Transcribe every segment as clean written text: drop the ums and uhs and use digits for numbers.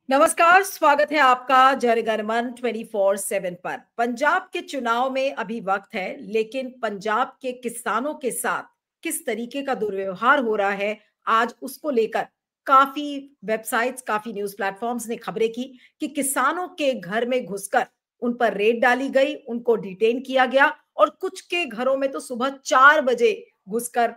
नमस्कार, स्वागत है आपका जनगणमन 24/7 पर। पंजाब के चुनाव में अभी वक्त है, लेकिन पंजाब के किसानों के साथ किस तरीके का दुर्व्यवहार हो रहा है, आज उसको लेकर काफी वेबसाइट्स, काफी न्यूज प्लेटफॉर्म्स ने खबरें की कि किसानों के घर में घुसकर उन पर रेड डाली गई, उनको डिटेन किया गया और कुछ के घरों में तो सुबह 4 बजे घुसकर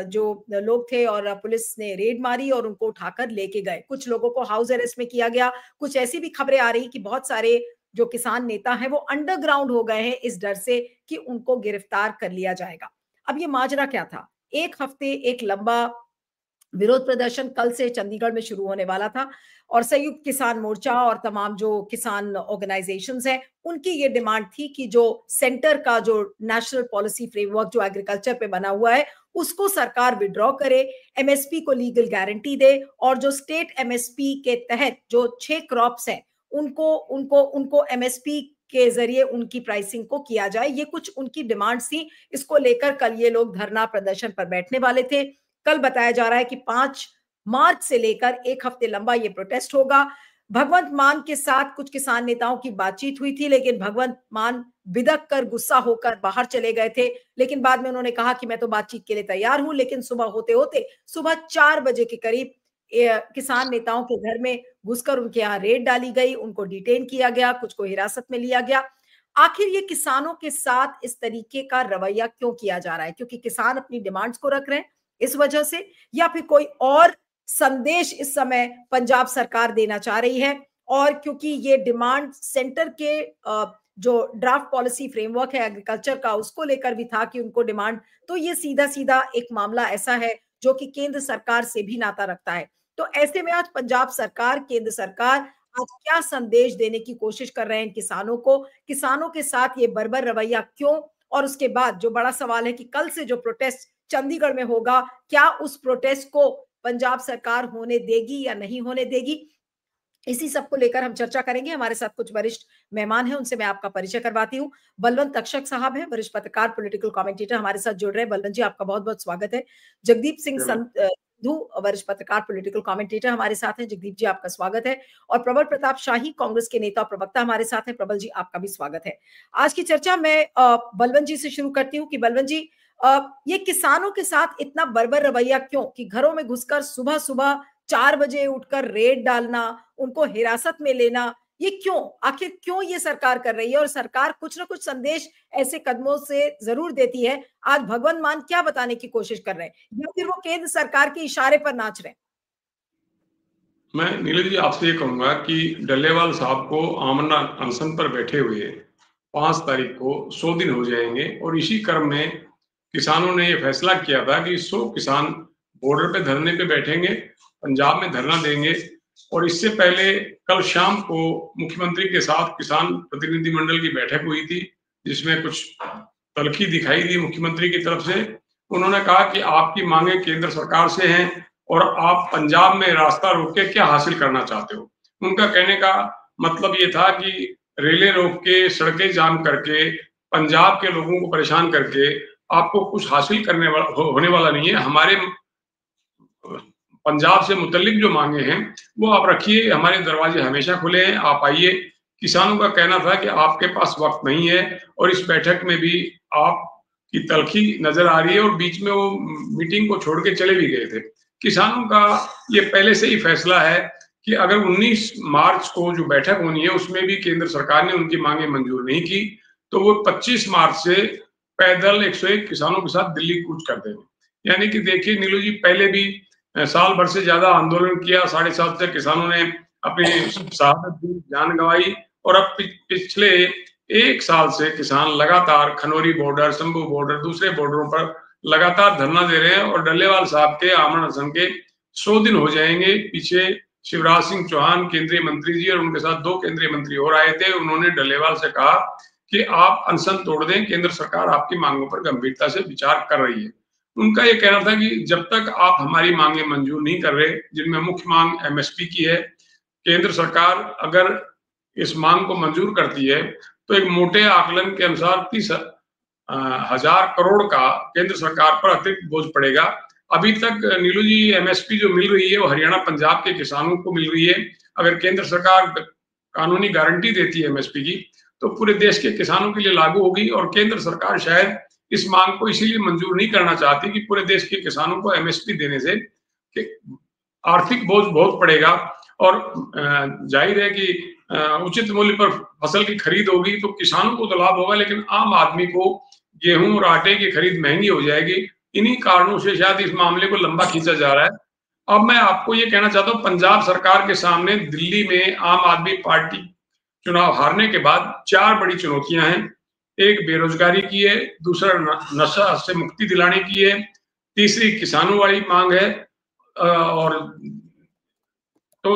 जो लोग थे और पुलिस ने रेड मारी और उनको उठाकर लेके गए। कुछ लोगों को हाउस अरेस्ट में किया गया। कुछ ऐसी भी खबरें आ रही कि बहुत सारे जो किसान नेता हैं वो अंडरग्राउंड हो गए हैं इस डर से कि उनको गिरफ्तार कर लिया जाएगा। अब ये माजरा क्या था? एक हफ्ते एक लंबा विरोध प्रदर्शन कल से चंडीगढ़ में शुरू होने वाला था और संयुक्त किसान मोर्चा और तमाम जो किसान ऑर्गेनाइजेशंस हैं उनकी ये डिमांड थी कि जो सेंटर का जो नेशनल पॉलिसी फ्रेमवर्क जो एग्रीकल्चर पे बना हुआ है उसको सरकार विड्रॉ करे, एमएसपी को लीगल गारंटी दे और जो स्टेट एमएसपी के तहत जो 6 क्रॉप्स हैं उनको उनको उनको एमएसपी के जरिए उनकी प्राइसिंग को किया जाए। ये कुछ उनकी डिमांड्स थी। इसको लेकर कल ये लोग धरना प्रदर्शन पर बैठने वाले थे। कल बताया जा रहा है कि 5 मार्च से लेकर 1 हफ्ते लंबा ये प्रोटेस्ट होगा। भगवंत मान के साथ कुछ किसान नेताओं की बातचीत हुई थी, लेकिन भगवंत मान बिदक कर गुस्सा होकर बाहर चले गए थे। लेकिन बाद में उन्होंने कहा कि मैं तो बातचीत के लिए तैयार हूं। लेकिन सुबह होते होते सुबह 4 बजे के करीब किसान नेताओं के घर में घुसकर उनके यहाँ रेड डाली गई, उनको डिटेन किया गया, कुछ को हिरासत में लिया गया। आखिर ये किसानों के साथ इस तरीके का रवैया क्यों किया जा रहा है? क्योंकि किसान अपनी डिमांड्स को रख रहे हैं इस वजह से, या फिर कोई और संदेश इस समय पंजाब सरकार देना चाह रही है? और क्योंकि ये डिमांड सेंटर के जो ड्राफ्ट पॉलिसी फ्रेमवर्क है एग्रीकल्चर का उसको लेकर भी था कि उनको डिमांड, तो ये सीधा सीधा एक मामला ऐसा है जो कि केंद्र सरकार से भी नाता रखता है। तो ऐसे में आज पंजाब सरकार, केंद्र सरकार आज क्या संदेश देने की कोशिश कर रहे हैं किसानों को? किसानों के साथ ये बर्बर रवैया क्यों? और उसके बाद जो बड़ा सवाल है कि कल से जो प्रोटेस्ट चंडीगढ़ में होगा, क्या उस प्रोटेस्ट को पंजाब सरकार होने देगी या नहीं होने देगी? इसी सब को लेकर हम चर्चा करेंगे। हमारे साथ कुछ वरिष्ठ मेहमान हैं, उनसे मैं आपका परिचय करवाती हूँ। बलवंत तक्षक साहब हैं, वरिष्ठ पत्रकार, पॉलिटिकल कमेंटेटर हमारे साथ जुड़ रहे हैं। बलवंत जी, आपका बहुत-बहुत स्वागत है। जगदीप सिंह संधू, वरिष्ठ पत्रकार, पॉलिटिकल कमेंटेटर हमारे साथ हैं। जगदीप जी, आपका स्वागत है। और प्रबल प्रताप शाही, कांग्रेस के नेता और प्रवक्ता हमारे साथ हैं। प्रबल जी, आपका भी स्वागत है। आज की चर्चा मैं बलवंत जी से शुरू करती हूँ कि बलवंत जी, ये किसानों के साथ इतना बर्बर रवैया क्यों कि घरों में घुसकर सुबह-सुबह 4 बजे उठकर रेड डालना, उनको हिरासत में लेना, ये क्यों? आखिर क्यों ये सरकार कर रही है? और सरकार कुछ ना कुछ संदेश ऐसे कदमों से जरूर देती है। आज भगवंत मान क्या बताने की कोशिश कर रहे हैं, या फिर वो केंद्र सरकार के इशारे पर नाच रहे हैं? मैं नीलम जी आपसे ये कहूंगा कि डल्लेवाल साहब को आमरण अनशन पर बैठे हुए 5 तारीख को 100 दिन हो जाएंगे और इसी क्रम में किसानों ने ये फैसला किया था कि 100 किसान बॉर्डर पे धरने पे बैठेंगे, पंजाब में धरना देंगे। और इससे पहले कल शाम को मुख्यमंत्री के साथ किसान प्रतिनिधिमंडल की बैठक हुई थी, जिसमें कुछ तल्खी दिखाई दी मुख्यमंत्री की तरफ से। उन्होंने कहा कि आपकी मांगे केंद्र सरकार से हैं और आप पंजाब में रास्ता रोक के क्या हासिल करना चाहते हो। उनका कहने का मतलब ये था कि रेलें रोक के, सड़कें जाम करके, पंजाब के लोगों को परेशान करके आपको कुछ हासिल होने वाला नहीं है। हमारे पंजाब से मुतल्लिक जो मांगे हैं वो आप रखिए, हमारे दरवाजे हमेशा खुले हैं, आप आइए। किसानों का कहना था कि आपके पास वक्त नहीं है और इस बैठक में भी आपकी तल्खी नजर आ रही है और बीच में वो मीटिंग को छोड़ के चले भी गए थे। किसानों का ये पहले से ही फैसला है कि अगर 19 मार्च को जो बैठक होनी है उसमें भी केंद्र सरकार ने उनकी मांगे मंजूर नहीं की तो वो 25 मार्च से पैदल 101 किसानों के साथ दिल्ली कूच कर देंगे। यानी कि देखिए नीलू जी, पहले भी साल भर से ज्यादा आंदोलन किया, 7.5 से किसानों ने अपनी शहादत दी, जान गंवाई और अब पिछले 1 साल से किसान लगातार खनौरी बॉर्डर, शंभू बॉर्डर, दूसरे बॉर्डरों पर लगातार धरना दे रहे हैं। और डल्लेवाल साहब के आमरण अनशन के 100 दिन हो जाएंगे। पीछे शिवराज सिंह चौहान केंद्रीय मंत्री जी और उनके साथ 2 केंद्रीय मंत्री और आए थे। उन्होंने डल्लेवाल से कहा कि आप अनशन तोड़ दें, केंद्र सरकार आपकी मांगों पर गंभीरता से विचार कर रही है। उनका ये कहना था कि जब तक आप हमारी मांगे मंजूर नहीं कर रहे, जिनमें मुख्य मांग एमएसपी की है, केंद्र सरकार अगर इस मांग को मंजूर करती है तो एक मोटे आकलन के अनुसार 30,000 करोड़ का केंद्र सरकार पर अतिरिक्त बोझ पड़ेगा। अभी तक नीलू जी एमएसपी जो मिल रही है वो हरियाणा पंजाब के किसानों को मिल रही है अगर केंद्र सरकार कानूनी गारंटी देती है एमएसपी की, तो पूरे देश के किसानों के लिए लागू होगी। और केंद्र सरकार शायद इस मांग को इसीलिए मंजूर नहीं करना चाहती कि पूरे देश के किसानों को एमएसपी देने से आर्थिक बोझ बहुत पड़ेगा, और जाहिर है कि उचित मूल्य पर फसल की खरीद होगी तो किसानों को तो लाभ होगा, लेकिन आम आदमी को गेहूं और आटे की खरीद महंगी हो जाएगी। इन्हीं कारणों से शायद इस मामले को लंबा खींचा जा रहा है। अब मैं आपको ये कहना चाहता हूँ, पंजाब सरकार के सामने दिल्ली में आम आदमी पार्टी चुनाव हारने के बाद 4 बड़ी चुनौतियां हैं। एक बेरोजगारी की है, दूसरा नशा से मुक्ति दिलाने की है, तीसरी किसानों वाली मांग है, और तो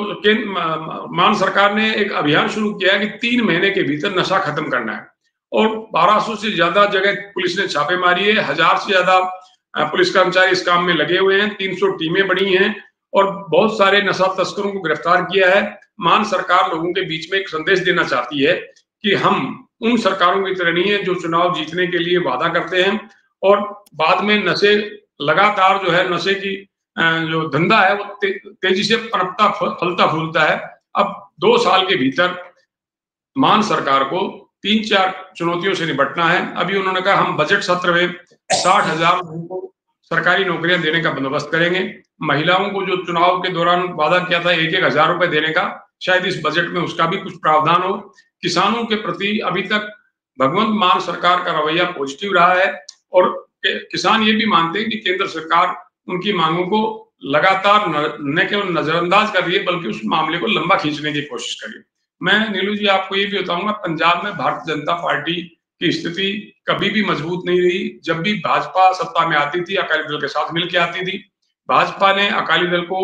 मान सरकार ने एक अभियान शुरू किया है कि 3 महीने के भीतर नशा खत्म करना है, और 1200 से ज्यादा जगह पुलिस ने छापे मारी है, 1000 से ज्यादा पुलिस कर्मचारी इस काम में लगे हुए हैं, 300 टीमें बनी हैं, और बहुत सारे नशा तस्करों को गिरफ्तार किया है। मान सरकार लोगों के बीच में एक संदेश देना चाहती है कि हम उन सरकारों की तरह नहीं है जो चुनाव जीतने के लिए वादा करते हैं और बाद में नशे लगातार जो है नशे की जो धंधा है वो तेजी से पनपता फलता फूलता है। अब 2 साल के भीतर मान सरकार को 3-4 चुनौतियों से निपटना है। अभी उन्होंने कहा हम बजट सत्र में 60,000 लोगों को सरकारी नौकरियां देने का बंदोबस्त करेंगे। महिलाओं को जो चुनाव के दौरान वादा किया था 1-1 हजार रुपए देने का, शायद इस बजट में उसका भी कुछ प्रावधान हो। किसानों के प्रति अभी तक भगवंत मान सरकार का रवैया पॉजिटिव रहा है, और किसान ये भी मानते हैं कि केंद्र सरकार उनकी मांगों को लगातार न केवल नजरअंदाज कर रही है बल्कि उस मामले को लंबा खींचने की कोशिश कर रही है। मैं नीलू जी आपको ये भी बताऊंगा, पंजाब में भारतीय जनता पार्टी की स्थिति कभी भी मजबूत नहीं रही। जब भी भाजपा सत्ता में आती थी अकाली दल के साथ मिलकर आती थी। भाजपा ने अकाली दल को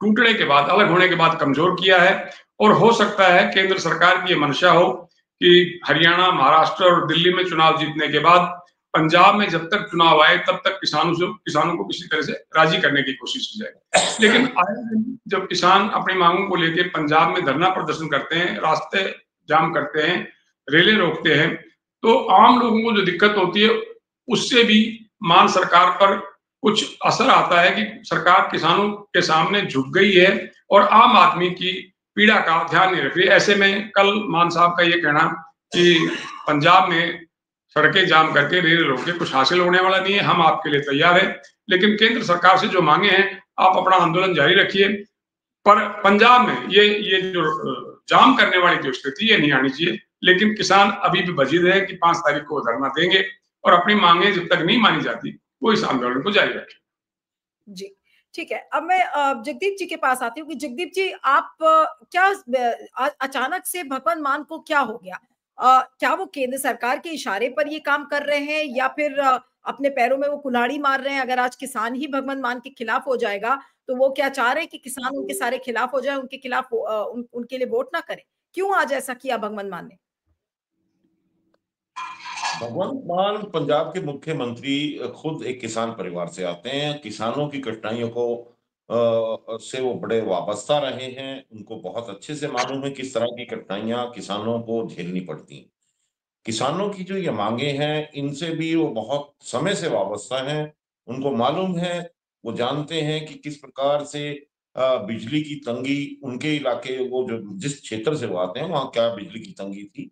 टूटने के बाद, अलग होने के बाद कमजोर किया है, और हो सकता है केंद्र सरकार की ये मंशा हो कि हरियाणा, महाराष्ट्र और दिल्ली में चुनाव जीतने के बाद पंजाब में जब तक चुनाव आए तब तक किसानों को किसी तरह से राजी करने की कोशिश की जाए। लेकिन आए दिन जब किसान अपनी मांगों को लेकर पंजाब में धरना प्रदर्शन करते हैं, रास्ते जाम करते हैं, रेलें रोकते हैं, तो आम लोगों को जो दिक्कत होती है उससे भी मान सरकार पर कुछ असर आता है कि सरकार किसानों के सामने झुक गई है और आम आदमी की पीड़ा का ध्यान नहीं रख रही। ऐसे में कल मान साहब का ये कहना कि पंजाब में सड़कें जाम करके रेल रोक के कुछ हासिल होने वाला नहीं है, हम आपके लिए तैयार हैं, लेकिन केंद्र सरकार से जो मांगे हैं आप अपना आंदोलन जारी रखिए। पर पंजाब में ये जो जाम करने वाली जो स्थिति है नहीं आनी चाहिए। लेकिन किसान अभी भी बजीद है कि 5 तारीख को धरना देंगे और अपनी मांगे जब तक नहीं मानी जाती वो इस आंदोलन को जारी रखें। जी, ठीक है। अब मैं जगदीप जी के पास आती हूँ कि जगदीप जी आप क्या अचानक से भगवंत मान को क्या हो गया? क्या वो केंद्र सरकार के इशारे पर ये काम कर रहे हैं या फिर अपने पैरों में वो कुल्हाड़ी मार रहे हैं? अगर आज किसान ही भगवंत मान के खिलाफ हो जाएगा तो वो क्या चाह रहे हैं कि किसान उनके सारे खिलाफ हो जाए, उनके खिलाफ उनके लिए वोट ना करें? क्यों आज ऐसा किया भगवंत मान ने? भगवंत मान पंजाब के मुख्यमंत्री खुद एक किसान परिवार से आते हैं। किसानों की कठिनाइयों को से वो बड़े वाबस्ता रहे हैं। उनको बहुत अच्छे से मालूम है किस तरह की कठिनाइयां किसानों को झेलनी पड़ती हैं। किसानों की जो ये मांगे हैं इनसे भी वो बहुत समय से वाबस्ता हैं। उनको मालूम है, वो जानते हैं कि किस प्रकार से बिजली की तंगी उनके इलाके, वो जो जिस क्षेत्र से वो आते हैं वहाँ क्या बिजली की तंगी थी,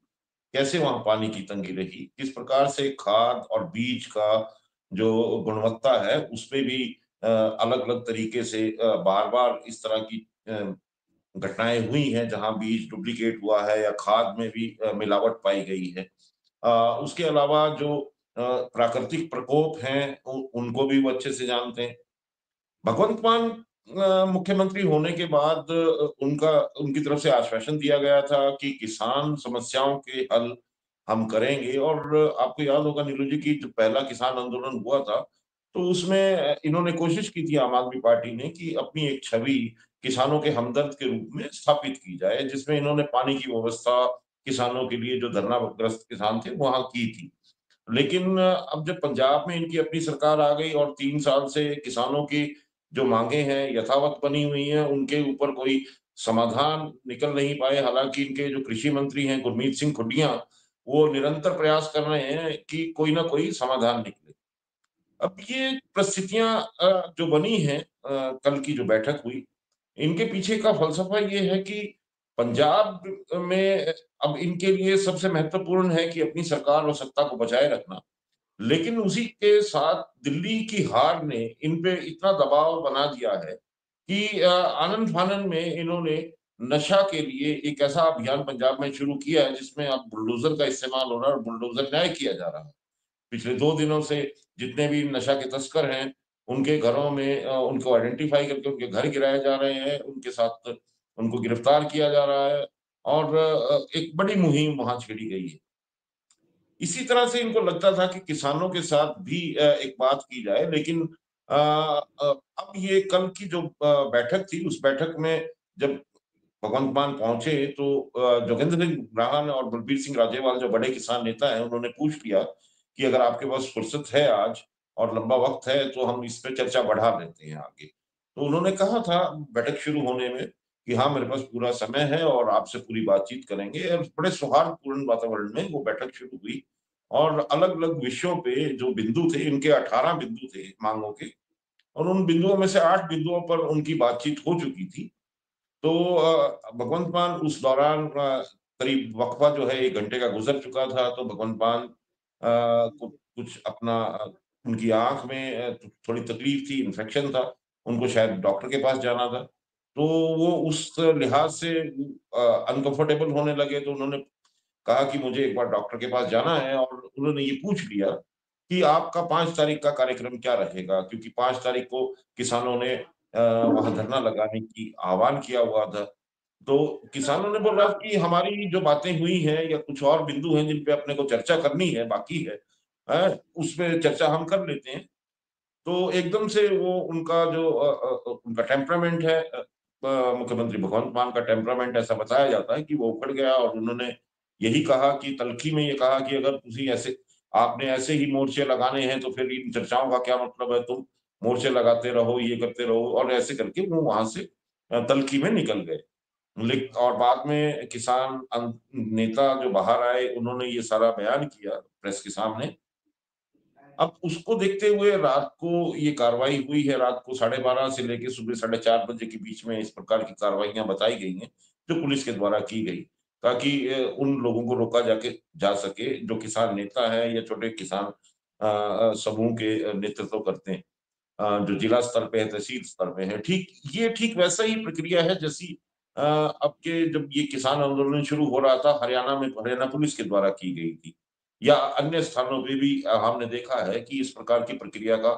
कैसे वहां पानी की तंगी रही, किस प्रकार से खाद और बीज का जो गुणवत्ता है उस पे भी अलग अलग तरीके से बार बार इस तरह की घटनाएं हुई हैं जहां बीज डुप्लीकेट हुआ है या खाद में भी मिलावट पाई गई है। उसके अलावा जो प्राकृतिक प्रकोप हैं उनको भी वो अच्छे से जानते हैं। भगवंत मान मुख्यमंत्री होने के बाद उनकी तरफ से आश्वासन दिया गया था कि किसान समस्याओं के हल हम करेंगे। और आपको याद होगा नीलू जी की जब पहला किसान आंदोलन हुआ था तो उसमें इन्होंने कोशिश की थी आम आदमी पार्टी ने कि अपनी एक छवि किसानों के हमदर्द के रूप में स्थापित की जाए, जिसमें इन्होंने पानी की व्यवस्था किसानों के लिए जो धरनाग्रस्त किसान थे वहां की थी। लेकिन अब जब पंजाब में इनकी अपनी सरकार आ गई और 3 साल से किसानों की जो मांगे हैं यथावत बनी हुई हैं, उनके ऊपर कोई समाधान निकल नहीं पाए। हालांकि इनके जो कृषि मंत्री हैं गुरमीत सिंह खुडिया, वो निरंतर प्रयास कर रहे हैं कि कोई ना कोई समाधान निकले। अब ये परिस्थितियां जो बनी हैं, कल की जो बैठक हुई इनके पीछे का फलसफा ये है कि पंजाब में अब इनके लिए सबसे महत्वपूर्ण है कि अपनी सरकार और सत्ता को बचाए रखना। लेकिन उसी के साथ दिल्ली की हार ने इन पे इतना दबाव बना दिया है कि आनन-फानन में इन्होंने नशा के लिए एक ऐसा अभियान पंजाब में शुरू किया है जिसमें अब बुलडोज़र का इस्तेमाल हो रहा है और बुलडोज़र न्याय किया जा रहा है। पिछले 2 दिनों से जितने भी नशा के तस्कर हैं, उनके घरों में उनको आइडेंटिफ़ाई करके उनके घर गिराए जा रहे हैं, उनके साथ उनको गिरफ्तार किया जा रहा है और एक बड़ी मुहिम वहाँ छेड़ी गई है। इसी तरह से इनको लगता था कि किसानों के साथ भी एक बात की जाए लेकिन अब ये कल की जो बैठक थी, उस बैठक में जब भगवंत मान पहुँचे तो जोगेंद्र सिंह राहन और बलबीर सिंह राजेवाल जो बड़े किसान नेता हैं, उन्होंने पूछ लिया कि अगर आपके पास फुर्सत है आज और लंबा वक़्त है तो हम इस पे चर्चा बढ़ा लेते हैं आगे। तो उन्होंने कहा था बैठक शुरू होने में कि हाँ, मेरे पास पूरा समय है और आपसे पूरी बातचीत करेंगे और बड़े सौहार्दपूर्ण वातावरण में वो बैठक शुरू हुई और अलग-अलग विषयों पे जो बिंदु थे, इनके 18 बिंदु थे माँगों के और उन बिंदुओं में से 8 बिंदुओं पर उनकी बातचीत हो चुकी थी। तो भगवंत मान उस दौरान करीब वक़्फ़ा जो है 1 घंटे का गुज़र चुका था, तो भगवंत मान को कुछ अपना उनकी आँख में थोड़ी तकलीफ़ थी, इन्फेक्शन था, उनको शायद डॉक्टर के पास जाना था। तो वो उस लिहाज़ से अनकम्फ़र्टेबल होने लगे, तो उन्होंने कहा कि मुझे एक बार डॉक्टर के पास जाना है और उन्होंने ये पूछ लिया कि आपका 5 तारीख का कार्यक्रम क्या रहेगा? क्योंकि 5 तारीख को किसानों ने वहाँ धरना लगाने की आह्वान किया हुआ था। तो किसानों ने बोला कि हमारी जो बातें हुई हैं या कुछ और बिंदु हैं जिन पे अपने को चर्चा करनी है, बाकी है, उस पे चर्चा हम कर लेते हैं। तो एकदम से वो उनका जो उनका टेम्परामेंट है मुख्यमंत्री भगवंत मान का टेम्परामेंट ऐसा बताया जाता है कि वो उखड़ गया और उन्होंने यही कहा कि तल्खी में ये कहा कि अगर तुसी ऐसे आपने ऐसे ही मोर्चे लगाने हैं तो फिर इन चर्चाओं का क्या मतलब है? तुम मोर्चे लगाते रहो, ये करते रहो और ऐसे करके वो वहाँ से तल्खी में निकल गए। लेक और बाद में किसान नेता जो बाहर आए उन्होंने ये सारा बयान किया प्रेस के सामने। अब उसको देखते हुए रात को ये कार्रवाई हुई है, रात को 12:30 से लेके सुबह 4:30 बजे के बीच में इस प्रकार की कार्रवाइयाँ बताई गई हैं, जो पुलिस के द्वारा की गई, ताकि उन लोगों को रोका जा सके, जो किसान नेता है या छोटे किसान समूह के नेतृत्व करते हैं। जो जिला स्तर पे है, तहसील स्तर पे है। ठीक वैसा ही प्रक्रिया है जैसी अब के जब ये किसान आंदोलन शुरू हो रहा था हरियाणा पुलिस के द्वारा की गई थी या अन्य स्थानों पे भी हमने देखा है कि इस प्रकार की प्रक्रिया का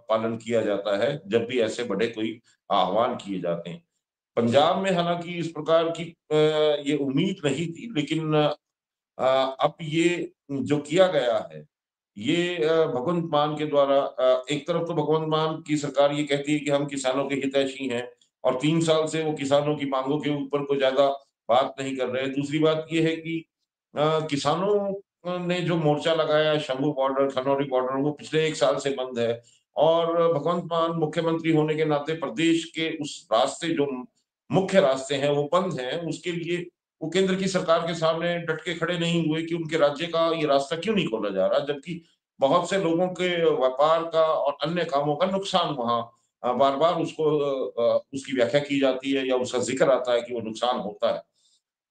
पालन किया जाता है, जब भी ऐसे बड़े कोई आह्वान किए जाते हैं। पंजाब में हालाँकि इस प्रकार की ये उम्मीद नहीं थी लेकिन अब ये जो किया गया है, ये भगवंत मान के द्वारा एक तरफ तो भगवंत मान की सरकार ये कहती है कि हम किसानों के हितैषी हैं और 3 साल से वो किसानों की माँगों के ऊपर कोई ज़्यादा बात नहीं कर रहे हैं। दूसरी बात ये है कि किसानों ने जो मोर्चा लगाया शंभू बॉर्डर, खनौरी बॉर्डर वो पिछले 1 साल से बंद है और भगवंत मान मुख्यमंत्री होने के नाते प्रदेश के उस रास्ते जो मुख्य रास्ते हैं वो बंद हैं, उसके लिए वो केंद्र की सरकार के सामने डट के खड़े नहीं हुए कि उनके राज्य का ये रास्ता क्यों नहीं खोला जा रहा, जबकि बहुत से लोगों के व्यापार का और अन्य कामों का नुकसान वहाँ बार-बार उसकी व्याख्या की जाती है या उसका ज़िक्र आता है कि वो नुकसान होता है।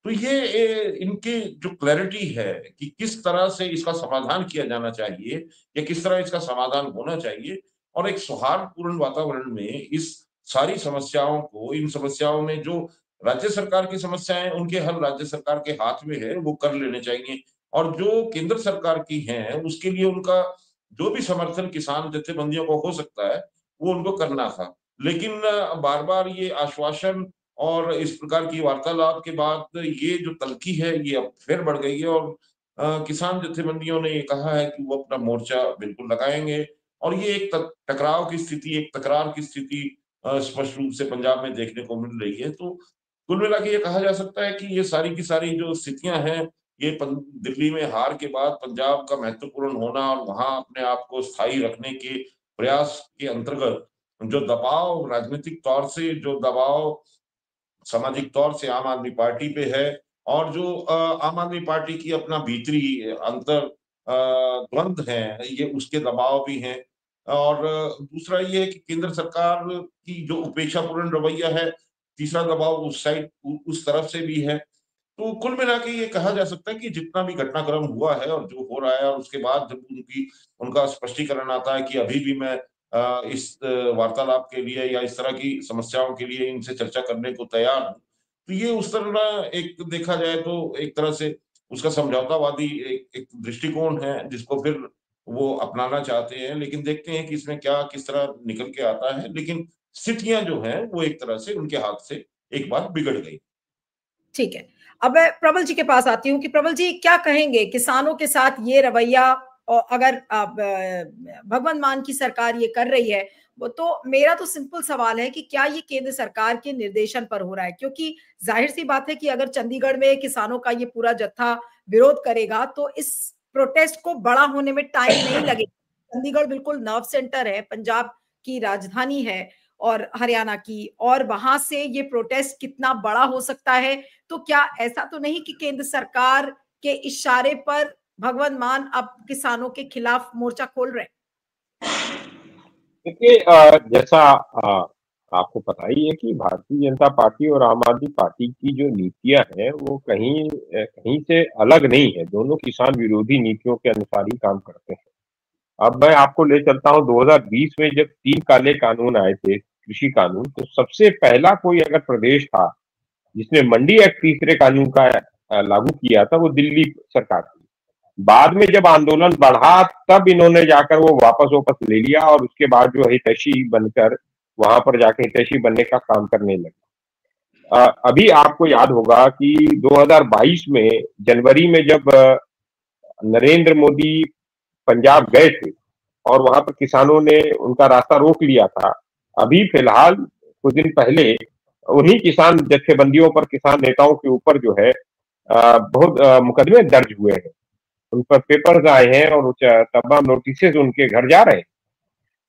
तो ये इनकी जो क्लैरिटी है कि किस तरह से इसका समाधान किया जाना चाहिए या किस तरह इसका समाधान होना चाहिए और एक सौहार्दपूर्ण वातावरण में इस सारी समस्याओं को इन समस्याओं में जो राज्य सरकार की समस्याएं उनके हल राज्य सरकार के हाथ में है वो कर लेने चाहिए और जो केंद्र सरकार की हैं उसके लिए उनका जो भी समर्थन किसान जत्थेबंदियों को हो सकता है वो उनको करना था लेकिन बार बार ये आश्वासन और इस प्रकार की वार्तालाप के बाद ये जो तल्खी है ये अब फिर बढ़ गई है और किसान जत्थेबंदियों ने ये कहा है कि वो अपना मोर्चा बिल्कुल लगाएँगे और ये एक टकराव की स्थिति, एक तकरार की स्थिति स्पष्ट रूप से पंजाब में देखने को मिल रही है। तो कुल मिला के ये कहा जा सकता है कि ये सारी की सारी जो स्थितियाँ हैं, ये पं दिल्ली में हार के बाद पंजाब का महत्वपूर्ण होना और वहाँ अपने आप को स्थायी रखने के प्रयास के अंतर्गत जो दबाव राजनीतिक तौर से जो दबाव सामाजिक तौर से आम आदमी पार्टी पे है और जो आम आदमी पार्टी की अपना भीतरी अंतर द्वंद है, ये उसके दबाव भी हैं। और दूसरा ये है कि केंद्र सरकार की जो उपेक्षापूर्ण रवैया है, तीसरा दबाव उस साइड उस तरफ से भी है। तो कुल मिला के ये कहा जा सकता है कि जितना भी घटनाक्रम हुआ है और जो हो रहा है, और उसके बाद जब उनका स्पष्टीकरण आता है कि अभी भी मैं इस वार्तालाप के लिए या इस तरह की समस्याओं के लिए इनसे चर्चा करने को तैयार हूँ, तो ये उस तरह एक देखा जाए तो एक तरह से उसका समझौतावादी एक दृष्टिकोण है, जिसको फिर वो अपनाना चाहते हैं। लेकिन देखते हैं कि इसमें क्या किस तरह निकल के आता है। लेकिन स्थितियां जो हैं वो एक तरह से उनके हाथ से एक बार बिगड़ गई। ठीक है। अब मैं प्रबल जी के पास आती हूँ कि प्रबल जी क्या कहेंगे किसानों के साथ ये रवैया, और अगर भगवंत मान की सरकार ये कर रही है, वो तो मेरा तो सिंपल सवाल है कि क्या ये केंद्र सरकार के निर्देशन पर हो रहा है? क्योंकि जाहिर सी बात है कि अगर चंडीगढ़ में किसानों का ये पूरा जत्था विरोध करेगा तो इस प्रोटेस्ट को बड़ा होने में टाइम नहीं लगेगा। चंडीगढ़ बिल्कुल नर्व सेंटर है, पंजाब की राजधानी है और हरियाणा की, और वहां से ये प्रोटेस्ट कितना बड़ा हो सकता है? तो क्या ऐसा तो नहीं कि केंद्र सरकार के इशारे पर भगवंत मान अब किसानों के खिलाफ मोर्चा खोल रहे हैं? देखिए, जैसा आपको पता ही है कि भारतीय जनता पार्टी और आम आदमी पार्टी की जो नीतियां हैं वो कहीं कहीं से अलग नहीं है। दोनों किसान विरोधी नीतियों के अनुसार ही काम करते हैं। अब मैं आपको ले चलता हूं 2020 में जब 3 काले कानून आए थे, कृषि कानून, तो सबसे पहला कोई अगर प्रदेश था जिसने मंडी एक्ट तीसरे कानून का लागू किया था, वो दिल्ली सरकार थी। बाद में जब आंदोलन बढ़ा तब इन्होंने जाकर वो वापस ले लिया और उसके बाद जो हितैषी बनकर वहां पर जाके हितैषी बनने का काम करने लगे। अभी आपको याद होगा कि 2022 में जनवरी में जब नरेंद्र मोदी पंजाब गए थे और वहां पर किसानों ने उनका रास्ता रोक लिया था। अभी फिलहाल कुछ दिन पहले उन्हीं किसान जत्थेबंदियों पर, किसान नेताओं के ऊपर जो है बहुत मुकदमे दर्ज हुए हैं, उन पर पेपर्स आए हैं और तमाम नोटिस उनके घर जा रहे हैं।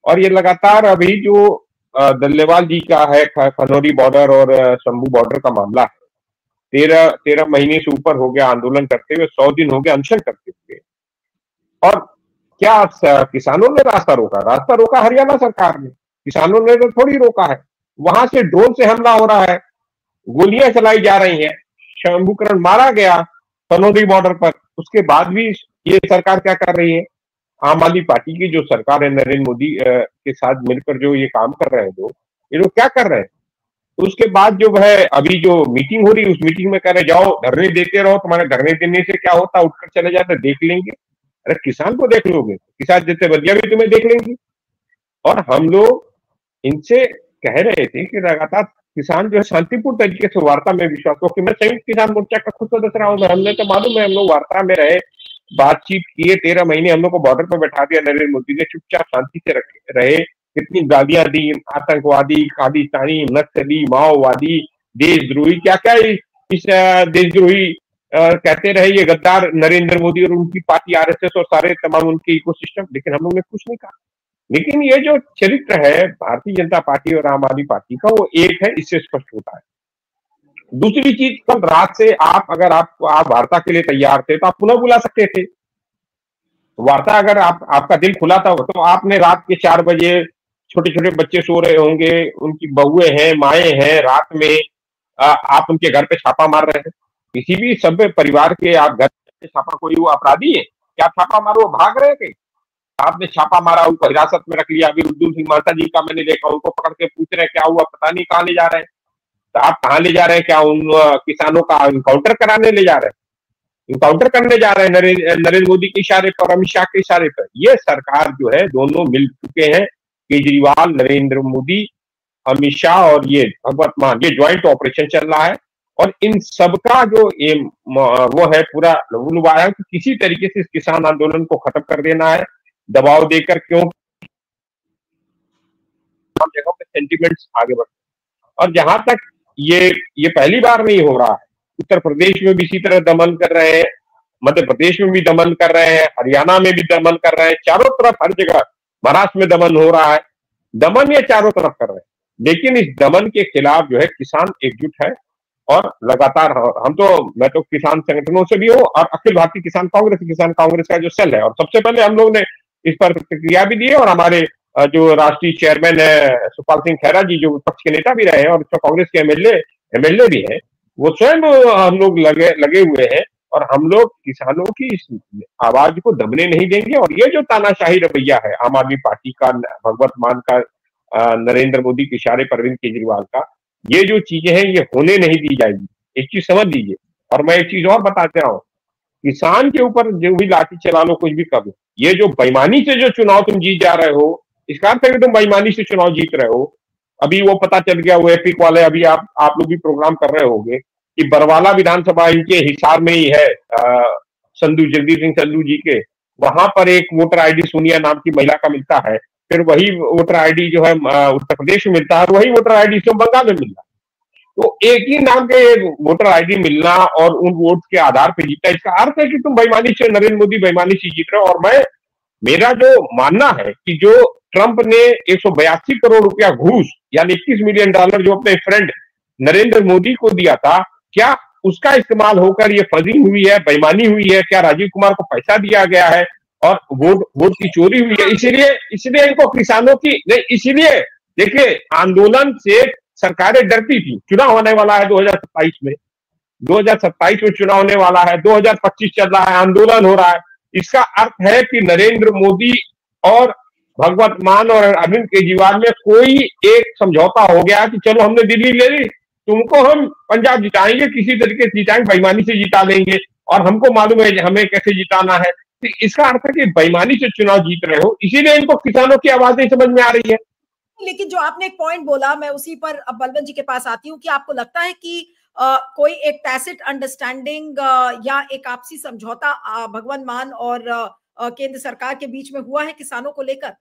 और ये लगातार अभी जो दल्लेवाल जी का है खनौरी बॉर्डर और शंभू बॉर्डर का मामला है, 13 महीने से ऊपर हो गया आंदोलन करते हुए, 100 दिन हो गए अनशन करते हुए। और क्या किसानों ने रास्ता रोका? रास्ता रोका हरियाणा सरकार ने, किसानों ने तो थोड़ी रोका है। वहां से ड्रोन से हमला हो रहा है, गोलियां चलाई जा रही हैं, शंभूकरण मारा गया खनौरी बॉर्डर पर। उसके बाद भी ये सरकार क्या कर रही है? आम आदमी पार्टी की जो सरकार है, नरेंद्र मोदी के साथ मिलकर जो ये काम कर रहे हैं, ये लोग क्या कर रहे हैं? तो उसके बाद जो है अभी जो मीटिंग हो रही है, उस मीटिंग में कह रहे जाओ धरने देते रहो, तुम्हारे धरने देने से क्या होता, उठकर चले जाते, देख लेंगे। अरे किसान को देख लोगे, किसान जत्थेबंदियां भी तुम्हें देख लेंगी। और हम लोग इनसे कह रहे थे कि लगातार किसान जो है शांतिपूर्ण तरीके से वार्ता में विश्वास हो, कि मैं संयुक्त किसान मोर्चा का खुद सदस्य रहा हूं, हमने तो मालूम है, हम लोग वार्ता में रहे, बातचीत किए, 13 महीने हम लोग को बॉर्डर पर बैठा दिया नरेंद्र मोदी ने, चुपचाप शांति से रहे। कितनी गालियां दी, आतंकवादी, खालिस्तानी, नक्सली, माओवादी, देशद्रोही, क्या क्या इस देशद्रोही कहते रहे, ये गद्दार नरेंद्र मोदी और उनकी पार्टी आरएसएस और सारे तमाम उनके इकोसिस्टम, लेकिन हम लोग ने कुछ नहीं कहा। लेकिन ये जो चरित्र है भारतीय जनता पार्टी और आम आदमी पार्टी का, वो एक है, इससे स्पष्ट होता है। दूसरी चीज, कल रात से आप वार्ता के लिए तैयार थे तो आप पुनः बुला सकते थे वार्ता। अगर आपका दिल खुला था तो आपने रात के 4 बजे, छोटे छोटे बच्चे सो रहे होंगे, उनकी बहुएं हैं, माए हैं, रात में आप उनके घर पे छापा मार रहे हैं। किसी भी सभ्य परिवार के आप घर पे छापा, कोई वो अपराधी है क्या आप छापा मारो, वो भाग रहे थे, आपने छापा मारा, उनको हिरासत में रख लिया। अभी रुद्दुल सिंह माता जी का मैंने देखा, उनको पकड़ के पूछ रहे क्या हुआ, पता नहीं कहाँ ले जा रहे हैं। तो आप कहाँ ले जा रहे हैं? क्या उन किसानों का इनकाउंटर कराने ले जा रहे हैं? इनकाउंटर करने जा रहे हैं नरेंद्र मोदी के इशारे पर, अमित शाह के इशारे पर। ये सरकार जो है, दोनों मिल चुके हैं, केजरीवाल, नरेंद्र मोदी, अमित शाह और ये भगवंत मान, ये ज्वाइंट ऑपरेशन चल रहा है। और इन सबका जो वो है पूरा लहू है कि किसी तरीके से इस किसान आंदोलन को खत्म कर देना है, दबाव देकर, क्यों जगहों पे सेंटिमेंट्स आगे बढ़ते। और जहां तक ये पहली बार नहीं हो रहा है, उत्तर प्रदेश में भी इसी तरह दमन कर रहे हैं, मध्य प्रदेश में भी दमन कर रहे हैं, हरियाणा में भी दमन कर रहे हैं, चारों तरफ हर जगह, महाराष्ट्र में दमन हो रहा है। दमन ये चारों तरफ कर रहे हैं, लेकिन इस दमन के खिलाफ जो है किसान एकजुट है। और लगातार मैं तो किसान संगठनों से भी हूँ, और अखिल भारतीय किसान कांग्रेस का जो सेल है, और सबसे पहले हम लोग ने इस पर प्रतिक्रिया भी दी है, और हमारे जो राष्ट्रीय चेयरमैन है सुखपाल सिंह खैरा जी, जो विपक्ष के नेता भी रहे हैं और कांग्रेस के एमएलए भी हैं, वो स्वयं हम लोग लगे हुए हैं और हम लोग किसानों की इस आवाज को दबने नहीं देंगे। और ये जो तानाशाही रवैया है आम आदमी पार्टी का, भगवत मान का, नरेंद्र मोदी के इशारे पर अरविंद केजरीवाल का, ये जो चीजें हैं ये होने नहीं दी जाएगी, एक चीज समझ लीजिए। और मैं एक चीज और बताते रहा हूँ, किसान के ऊपर जो भी लाठी चला लो, कुछ भी कर लो, ये जो बेईमानी से जो चुनाव तुम जीत जा रहे हो, इसका अर्थ है कि तुम बेईमानी से चुनाव जीत रहे हो। अभी वो पता चल गया, वो एपिक वाले, अभी आप लोग भी प्रोग्राम कर रहे होंगे कि बरवाला विधानसभा इनके हिसार में ही है, संधू जगदीश सिंह संधू जी के, वहां पर एक वोटर आईडी सोनिया नाम की महिला का मिलता है, फिर वही वोटर आईडी जो है उत्तर प्रदेश में मिलता है, वही वोटर आईडी से बंगाल में मिलता है। तो एक ही नाम के वोटर आईडी मिलना और उन वोट के आधार पर जीतना, इसका अर्थ है कि तुम बेईमानी से, नरेंद्र मोदी बेईमानी से जीत रहे हो। और मेरा जो मानना है कि जो ट्रंप ने 182 करोड़ रुपया घूस यानी $21 मिलियन जो अपने फ्रेंड नरेंद्र मोदी को दिया था, क्या उसका इस्तेमाल होकर ये फर्जी हुई है, बेईमानी हुई है? क्या राजीव कुमार को पैसा दिया गया है और वोट की चोरी हुई है? इसलिए इनको किसानों की नहीं, इसीलिए देखिए आंदोलन से सरकारें डरती थी। चुनाव होने वाला है 2027 में, 2027 में चुनाव होने वाला है, 2025 चल रहा है, आंदोलन हो रहा है। इसका अर्थ है कि नरेंद्र मोदी और भगवत मान और अरविंद केजरीवाल में कोई एक समझौता हो गया कि चलो हमने दिल्ली ले ली, तुमको हम पंजाब जिताएंगे, किसी तरीके से जिताएंगे, बेईमानी से जिता लेंगे और हमको मालूम है हमें कैसे जिताना है। तो इसका अर्थ है कि बेईमानी से चुनाव जीत रहे हो, इसीलिए इनको किसानों की आवाज नहीं समझ में आ रही है। लेकिन जो आपने एक पॉइंट बोला, मैं उसी पर अब बलवंत जी के पास आती हूँ कि आपको लगता है कि कोई एक टैसिट अंडरस्टैंडिंग या एक आपसी समझौता भगवंत मान और केंद्र सरकार के बीच में हुआ है किसानों को लेकर?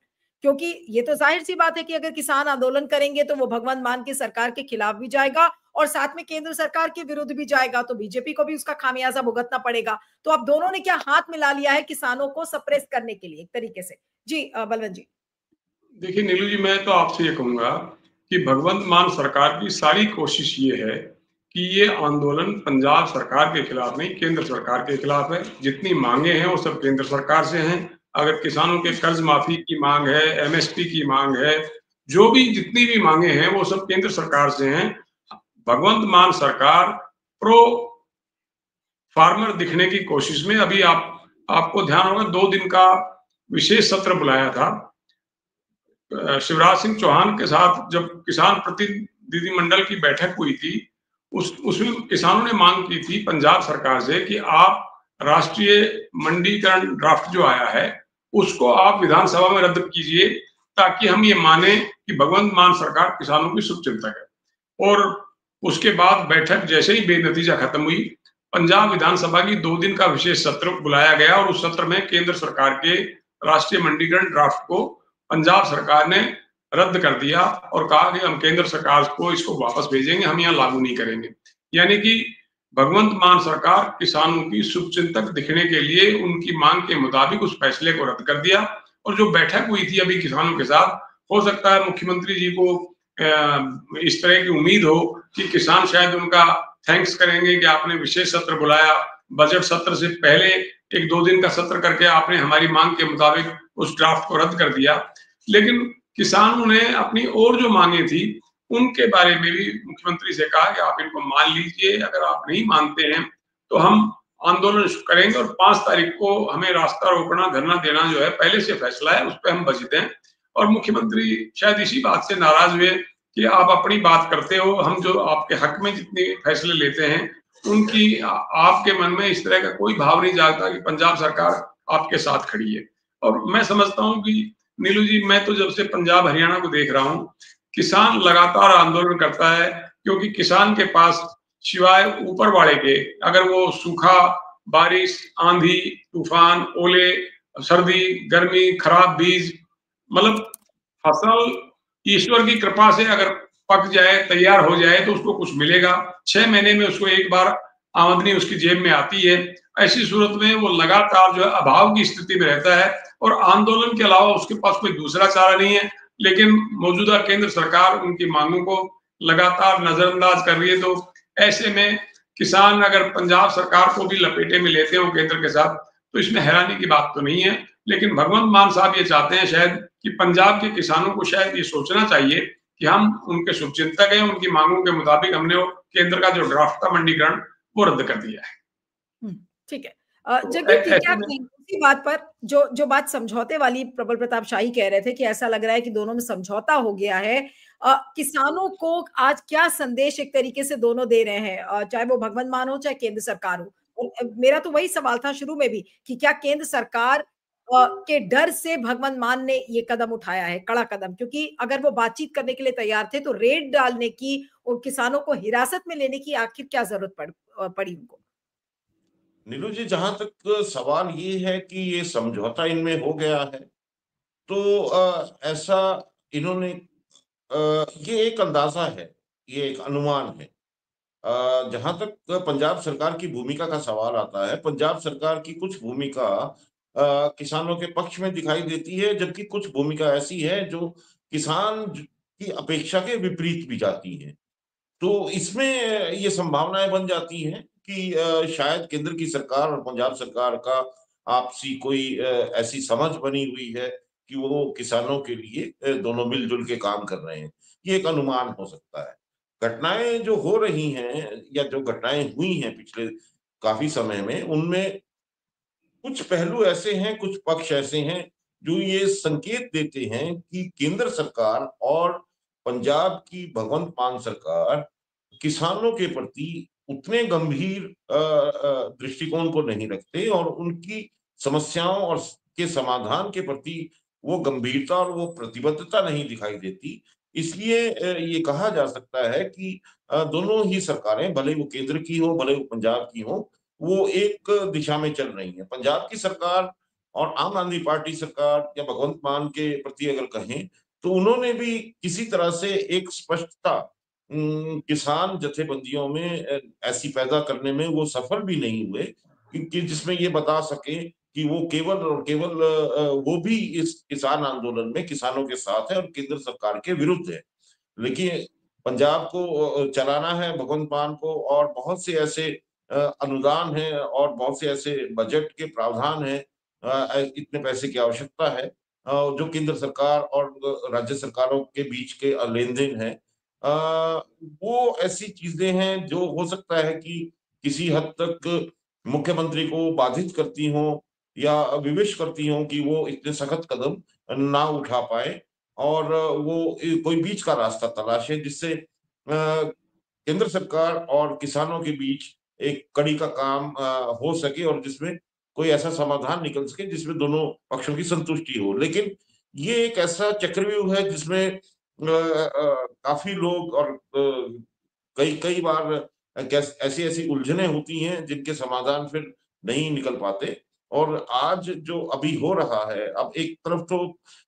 क्योंकि ये तो जाहिर सी बात है कि अगर किसान आंदोलन करेंगे तो वो भगवंत मान की सरकार के खिलाफ भी जाएगा और साथ में केंद्र सरकार के विरुद्ध भी जाएगा, तो बीजेपी को भी उसका खामियाजा भुगतना पड़ेगा। तो अब दोनों ने क्या हाथ मिला लिया है किसानों को सप्रेस करने के लिए एक तरीके से? जी बलवंत जी। देखिए नीलू जी, मैं तो आपसे ये कहूंगा कि भगवंत मान सरकार की सारी कोशिश ये है कि ये आंदोलन पंजाब सरकार के खिलाफ नहीं, केंद्र सरकार के खिलाफ है। जितनी मांगे हैं वो सब केंद्र सरकार से हैं। अगर किसानों के कर्ज माफी की मांग है, एमएसपी की मांग है, जो भी जितनी भी मांगे हैं वो सब केंद्र सरकार से हैं। भगवंत मान सरकार प्रो फार्मर दिखने की कोशिश में, अभी आपको ध्यान होगा 2 दिन का विशेष सत्र बुलाया था शिवराज सिंह चौहान के साथ, जब किसान प्रतिनिधिमंडल की बैठक हुई थी, उसमें किसानों ने मांग की थी पंजाब सरकार से कि आप राष्ट्रीय मंडीकरण ड्राफ्ट जो आया है उसको आप विधानसभा में रद्द कीजिए, ताकि हम ये माने कि भगवंत मान सरकार किसानों की शुभचिंतक है। और उसके बाद बैठक जैसे ही बेनतीजा खत्म हुई, पंजाब विधानसभा की 2 दिन का विशेष सत्र बुलाया गया और उस सत्र में केंद्र सरकार के राष्ट्रीय मंडीकरण ड्राफ्ट को पंजाब सरकार ने रद्द कर दिया और कहा कि हम केंद्र सरकार को इसको वापस भेजेंगे, हम यहाँ लागू नहीं करेंगे। यानी कि भगवंत मान सरकार किसानों की शुभचिंतक दिखने के लिए उनकी मांग के मुताबिक उस फैसले को रद्द कर दिया। और जो बैठक हुई थी अभी किसानों के साथ, हो सकता है मुख्यमंत्री जी को इस तरह की उम्मीद हो कि किसान शायद उनका थैंक्स करेंगे कि आपने विशेष सत्र बुलाया, बजट सत्र से पहले 1-2 दिन का सत्र करके आपने हमारी मांग के मुताबिक उस ड्राफ्ट को रद्द कर दिया। लेकिन किसानों ने अपनी और जो मांगे थी उनके बारे में भी मुख्यमंत्री से कहा कि आप इनको मान लीजिए, अगर आप नहीं मानते हैं तो हम आंदोलन करेंगे और 5 तारीख को हमें रास्ता रोकना, धरना देना जो है पहले से फैसला है, उस पर हम बचते हैं। और मुख्यमंत्री शायद इसी बात से नाराज हुए कि आप अपनी बात करते हो, हम जो आपके हक में जितने फैसले लेते हैं उनकी आपके मन में इस तरह का कोई भाव नहीं जागता कि पंजाब सरकार आपके साथ खड़ी है। और मैं समझता हूं कि नीलू जी, मैं तो जब से पंजाब हरियाणा को देख रहा हूं, किसान लगातार आंदोलन करता है, क्योंकि किसान के पास सिवाय ऊपर वाले के, अगर वो सूखा, बारिश, आंधी, तूफान, ओले, सर्दी, गर्मी, खराब बीज, मतलब फसल ईश्वर की कृपा से अगर पक जाए, तैयार हो जाए तो उसको कुछ मिलेगा। 6 महीने में उसको एक बार आमदनी उसकी जेब में आती है। ऐसी सूरत में वो लगातार जो है अभाव की स्थिति में रहता है और आंदोलन के अलावा उसके पास कोई दूसरा चारा नहीं है। लेकिन मौजूदा केंद्र सरकार उनकी मांगों को लगातार नजरअंदाज कर रही है। तो ऐसे में किसान अगर पंजाब सरकार को भी लपेटे में लेते हो केंद्र के साथ, तो इसमें हैरानी की बात तो नहीं है। लेकिन भगवंत मान साहब ये चाहते हैं शायद कि पंजाब के किसानों को शायद ये सोचना चाहिए कि हम उनके शुभचिंतक हैं, उनकी मांगों के मुताबिक हमने केंद्र का जो ड्राफ्ट था मंडीकरण वो रद्द कर दिया है। ठीक है। तो जगदीप जी, क्या ऐसे में इसी बात पर जो बात समझौते वाली प्रबल प्रताप शाही कह रहे थे कि ऐसा लग रहा है कि दोनों में समझौता हो गया है, किसानों को आज क्या संदेश एक तरीके से दोनों दे रहे हैं, चाहे वो भगवंत मान हो चाहे केंद्र सरकार हो? और मेरा तो वही सवाल था शुरू में भी कि क्या केंद्र सरकार के डर से भगवंत मान ने ये कदम उठाया है, कड़ा कदम? क्योंकि अगर वो बातचीत करने के लिए तैयार थे तो रेड डालने की और किसानों को हिरासत में लेने की आखिर क्या जरूरत पड़ी उनको? नीलू जी, जहां तक सवाल ये है कि ये समझौता इनमें हो गया है, तो ऐसा इन्होंने ये एक अंदाजा है, ये एक अनुमान है। जहां तक पंजाब सरकार की भूमिका का सवाल आता है, पंजाब सरकार की कुछ भूमिका किसानों के पक्ष में दिखाई देती है, जबकि कुछ भूमिका ऐसी है जो की अपेक्षा के विपरीत भी जाती है। तो इसमें ये संभावनाएं बन जाती हैं कि शायद केंद्र की सरकार और पंजाब सरकार का आपसी कोई ऐसी समझ बनी हुई है कि वो किसानों के लिए दोनों मिलजुल के काम कर रहे हैं। ये एक अनुमान हो सकता है। घटनाएं जो हो रही हैं या जो घटनाएं हुई हैं पिछले काफी समय में, उनमें कुछ पहलू ऐसे हैं, कुछ पक्ष ऐसे हैं जो ये संकेत देते हैं कि केंद्र सरकार और पंजाब की भगवंत मान सरकार किसानों के प्रति उतने गंभीर दृष्टिकोण को नहीं रखते और उनकी समस्याओं और के समाधान के प्रति वो गंभीरता और वो प्रतिबद्धता नहीं दिखाई देती। इसलिए ये कहा जा सकता है कि दोनों ही सरकारें, भले वो केंद्र की हो भले वो पंजाब की हो, वो एक दिशा में चल रही है। पंजाब की सरकार और आम आदमी पार्टी सरकार या भगवंत मान के प्रति अगर कहें, तो उन्होंने भी किसी तरह से एक स्पष्टता किसान जथेबंदियों में ऐसी पैदा करने में वो सफल भी नहीं हुए कि जिसमें ये बता सके कि वो केवल और केवल वो भी इस किसान आंदोलन में किसानों के साथ है और केंद्र सरकार के विरुद्ध है। लेकिन पंजाब को चलाना है भगवंत मान को, और बहुत से ऐसे अनुदान है और बहुत से ऐसे बजट के प्रावधान है, इतने पैसे की आवश्यकता है, जो केंद्र सरकार और राज्य सरकारों के बीच के लेन देन है। वो ऐसी चीजें हैं जो हो सकता है कि किसी हद तक मुख्यमंत्री को बाधित करती हों या विवश करती हों कि वो इतने सख्त कदम ना उठा पाए और वो कोई बीच का रास्ता तलाशे जिससे केंद्र सरकार और किसानों के बीच एक कड़ी का काम हो सके और जिसमें कोई ऐसा समाधान निकल सके जिसमें दोनों पक्षों की संतुष्टि हो। लेकिन ये एक ऐसा चक्रव्यूह है जिसमें काफी लोग और कई कई बार ऐसी ऐसी उलझने होती हैं जिनके समाधान फिर नहीं निकल पाते। और आज जो अभी हो रहा है, अब एक तरफ तो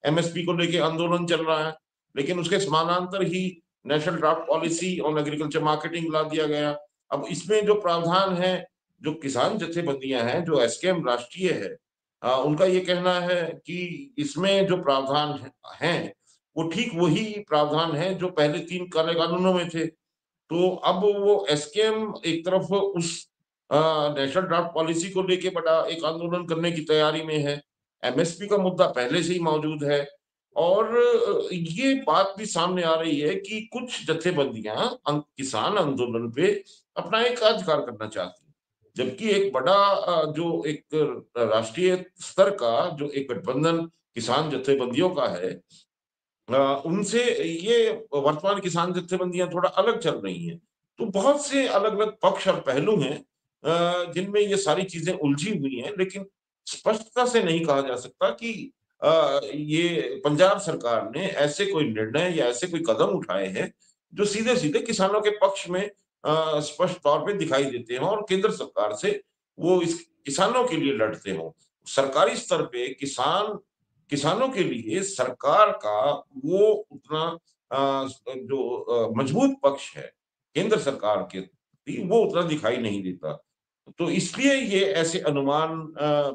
एमएसपी को लेके आंदोलन चल रहा है, लेकिन उसके समानांतर ही national draft policy on agriculture marketing ला दिया गया। अब इसमें जो प्रावधान है, जो किसान जथेबंदियां हैं, जो एसकेएम राष्ट्रीय है, उनका ये कहना है कि इसमें जो प्रावधान हैं वो ठीक वही प्रावधान है जो पहले 3 काले कानूनों में थे। तो अब वो एसकेएम एक तरफ उस नेशनल ड्राफ्ट पॉलिसी को लेके बड़ा एक आंदोलन करने की तैयारी में है। एमएसपी का मुद्दा पहले से ही मौजूद है और ये बात भी सामने आ रही है कि कुछ जथेबंदियां किसान आंदोलन पे अपना एक अधिकार करना चाहती हैं, जबकि एक बड़ा जो एक राष्ट्रीय स्तर का जो एक गठबंधन किसान जथेबंदियों का है, उनसे ये वर्तमान किसान जत्थेबंदियां थोड़ा अलग चल रही हैं। तो बहुत से अलग-अलग पक्ष और पहलू हैं जिनमें ये सारी चीजें उलझी हुई हैं, लेकिन स्पष्टता से नहीं कहा जा सकता कि ये पंजाब सरकार ने ऐसे कोई निर्णय या ऐसे कोई कदम उठाए हैं जो सीधे-सीधे किसानों के पक्ष में स्पष्ट तौर पे दिखाई देते हों और केंद्र सरकार से वो इस किसानों के लिए लड़ते हों। सरकारी स्तर पे किसानों के लिए सरकार का वो उतना जो मजबूत पक्ष है केंद्र सरकार के प्रति, वो उतना दिखाई नहीं देता। तो इसलिए ये ऐसे अनुमान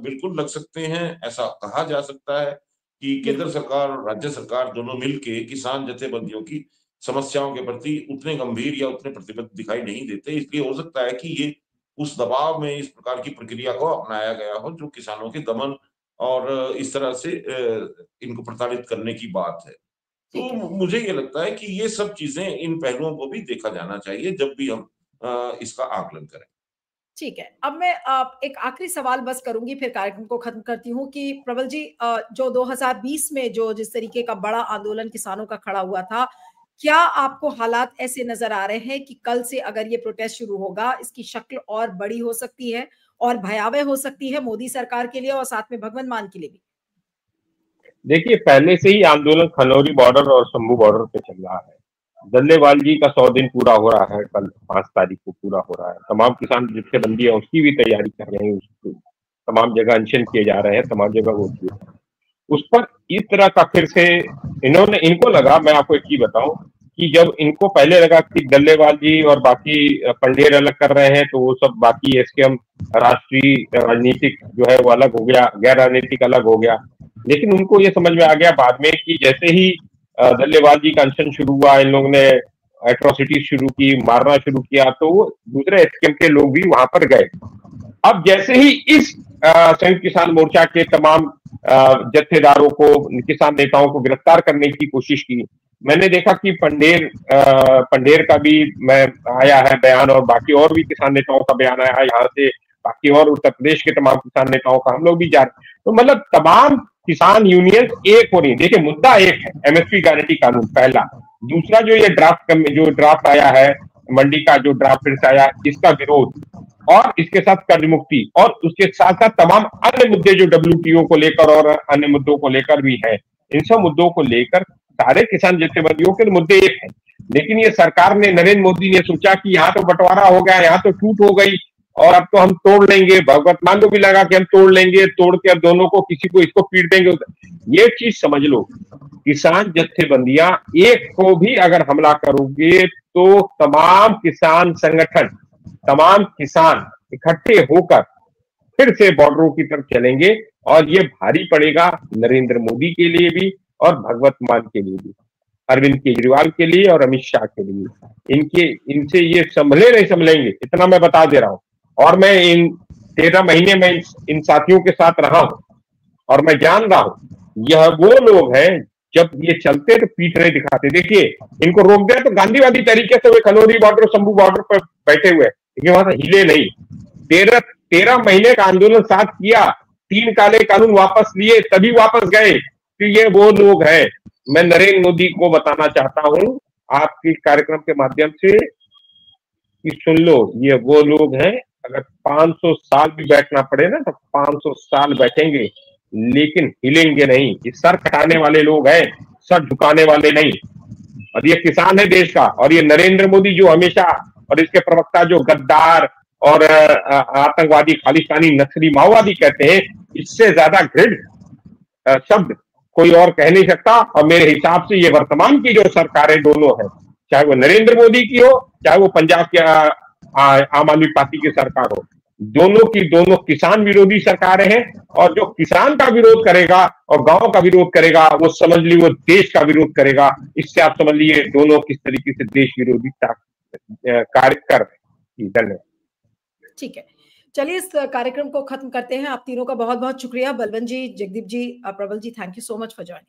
बिल्कुल लग सकते हैं। ऐसा कहा जा सकता है कि केंद्र बिल्कुल। सरकार और राज्य सरकार दोनों मिलके किसान जथेबंदियों की समस्याओं के प्रति उतने गंभीर या उतने प्रतिबद्ध दिखाई नहीं देते। इसलिए हो सकता है कि ये उस दबाव में इस प्रकार की प्रक्रिया को अपनाया गया हो जो किसानों के दमन और इस तरह से इनको प्रताड़ित करने की बात है। तो मुझे ये लगता है कि ये सब चीजें, इन पहलुओं को भी देखा जाना चाहिए जब भी हम इसका आकलन करें। ठीक है। अब मैं एक आखिरी सवाल बस करूँगी, फिर कार्यक्रम को खत्म करती हूँ कि प्रबल जी, जो 2020 में जो जिस तरीके का बड़ा आंदोलन किसानों का खड़ा हुआ था, क्या आपको हालात ऐसे नज़र आ रहे हैं कि कल से अगर ये प्रोटेस्ट शुरू होगा, इसकी शक्ल और बड़ी हो सकती है और भयावह हो सकती है मोदी सरकार के लिए और साथ में भगवंत मान के लिए भी? देखिए, पहले से ही आंदोलन खनौरी बॉर्डर और शंभू बॉर्डर पे चल रहा है। डल्लेवाल जी का 100 दिन पूरा हो रहा है, कल 5 तारीख को पूरा हो रहा है। तमाम किसान जत्थेबंदी है उसकी भी तैयारी कर रहे हैं, उसको तमाम जगह अनशन किए जा रहे हैं, तमाम जगह वो किए। उस पर इस तरह का फिर से इनको लगा, मैं आपको एक चीज बताऊं कि जब इनको पहले लगा कि डल्लेवाल जी और बाकी पंडेर अलग कर रहे हैं, तो वो सब बाकी एसकेएम राष्ट्रीय राजनीतिक जो है वो अलग हो गया, गैर राजनीतिक अलग हो गया। लेकिन उनको ये समझ में आ गया बाद में कि जैसे ही डल्लेवाल जी का अनशन शुरू हुआ, इन लोगों ने एट्रोसिटी शुरू की, मारना शुरू किया, तो वो दूसरे एसकेएम के लोग भी वहां पर गए। अब जैसे ही इस संयुक्त किसान मोर्चा के तमाम जत्थेदारों को, किसान नेताओं को गिरफ्तार करने की कोशिश की, मैंने देखा कि पंडेर का भी मैं आया है बयान, और बाकी और भी किसान नेताओं का बयान आया है यहाँ से, बाकी और उत्तर प्रदेश के तमाम किसान नेताओं का, हम लोग भी जा रहे। तो मतलब तमाम किसान यूनियन एक हो रही। देखिए, मुद्दा एक है एमएसपी गारंटी कानून, पहला। दूसरा जो ये ड्राफ्ट आया है, मंडी का जो ड्राफ्ट फिर से आया, इसका विरोध, और इसके साथ कर्ज मुक्ति, और उसके साथ साथ तमाम अन्य मुद्दे जो डब्ल्यूटीओ को लेकर और अन्य मुद्दों को लेकर भी है। इन सब मुद्दों को लेकर सारे किसान जत्थेबंदियों के मुद्दे एक है। लेकिन ये सरकार ने, नरेंद्र मोदी ने सोचा कि यहाँ तो बंटवारा हो गया, यहाँ तो टूट हो गई, और अब तो हम तोड़ लेंगे। भगवत मान को भी लगा कि हम तोड़ लेंगे, तोड़ के अब दोनों को, किसी को इसको पीट देंगे। ये चीज समझ लो, किसान जत्थेबंदियां एक को भी अगर हमला करोगे तो तमाम किसान संगठन, तमाम किसान इकट्ठे होकर फिर से बॉर्डरों की तरफ चलेंगे, और ये भारी पड़ेगा नरेंद्र मोदी के लिए भी और भगवत मान के लिए भी, अरविंद केजरीवाल के लिए और अमित शाह के लिए। इनसे ये संभले नहीं संभलेंगे, इतना मैं बता दे रहा हूं। और मैं इन 13 महीने में इन साथियों के साथ रहा हूं, और मैं जान रहा हूं यह वो लोग हैं, जब ये चलते तो पीठ नहीं दिखाते। देखिए, इनको रोक दिया तो गांधीवादी तरीके से वे खनौरी बॉर्डर, शंभू बॉर्डर पर बैठे हुए, लेकिन वहां से हिले नहीं। 13 महीने का आंदोलन साथ किया, 3 काले कानून वापस लिए, तभी वापस गए। तो ये वो लोग हैं। मैं नरेंद्र मोदी को बताना चाहता हूं आपके कार्यक्रम के माध्यम से कि सुन लो, ये वो लोग हैं, अगर 500 साल भी बैठना पड़े ना तो 500 साल बैठेंगे, लेकिन हिलेंगे नहीं। ये सर कटाने वाले लोग हैं, सर झुकाने वाले नहीं। और ये किसान है देश का, और ये नरेंद्र मोदी जो हमेशा, और इसके प्रवक्ता जो गद्दार और आतंकवादी, खालिस्तानी, नक्सली, माओवादी कहते हैं, इससे ज्यादा घृण शब्द कोई और कह नहीं सकता। और मेरे हिसाब से ये वर्तमान की जो सरकारें दोनों है, चाहे वो नरेंद्र मोदी की हो, चाहे वो पंजाब के आम आदमी पार्टी की सरकार हो, दोनों की दोनों किसान विरोधी सरकारें हैं। और जो किसान का विरोध करेगा और गांव का विरोध करेगा, वो समझ ली वो देश का विरोध करेगा। इससे आप समझ लिए दोनों किस तरीके से देश विरोधी कार्य कर रहे हैं। धन्यवाद। ठीक है, चलिए इस कार्यक्रम को खत्म करते हैं। आप तीनों का बहुत बहुत शुक्रिया, बलवंत जी, Jagdeep ji, Prabal ji, thank you so much for joining.